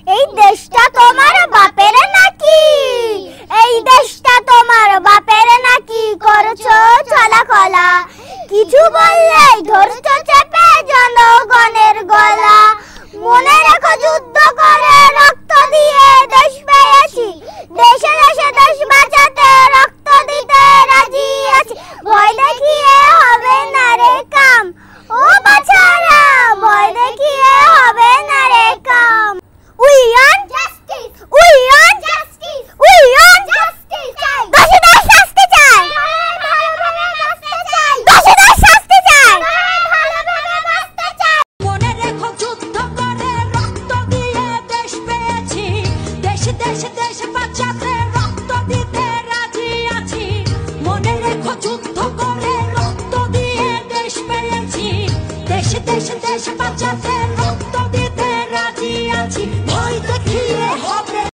এই দেশটা তোমার বাপের নাকি? এই দেশটা তোমার বাপের নাকি? করছো চলাকলা, কিছু বললেই ধরছো চেপে জনগণের গলা। মনে রেখো যুদ্ধ করে রক্ত দিয়ে দেশ পেয়েছি, দেশে দেশে দেশ বাঁচাতে রক্ত দিতে রাজি আছি। ভয় দেখিয়ে হবে না রে কাম, ও বাছারা ভয় দেখিয়ে হবে না রে কাম। We want justice, we want justice, we want justice. দোষীদের শাস্তি চাই, ভালোভাবে বাঁচতে চাই। দোষীদের শাস্তি চাই, ভালোভাবে বাঁচতে চাই। মনে রেখো যুদ্ধ করে রক্ত দিয়ে দেশ পেয়েছি, দেশে দেশে দেশ বাঁচাতে রক্ত দিতে রাজি আছি। মনে রেখো যুদ্ধ করে রক্ত দিয়ে দেশ পেয়েছি, দেশে দেশে দেশ বাঁচাতে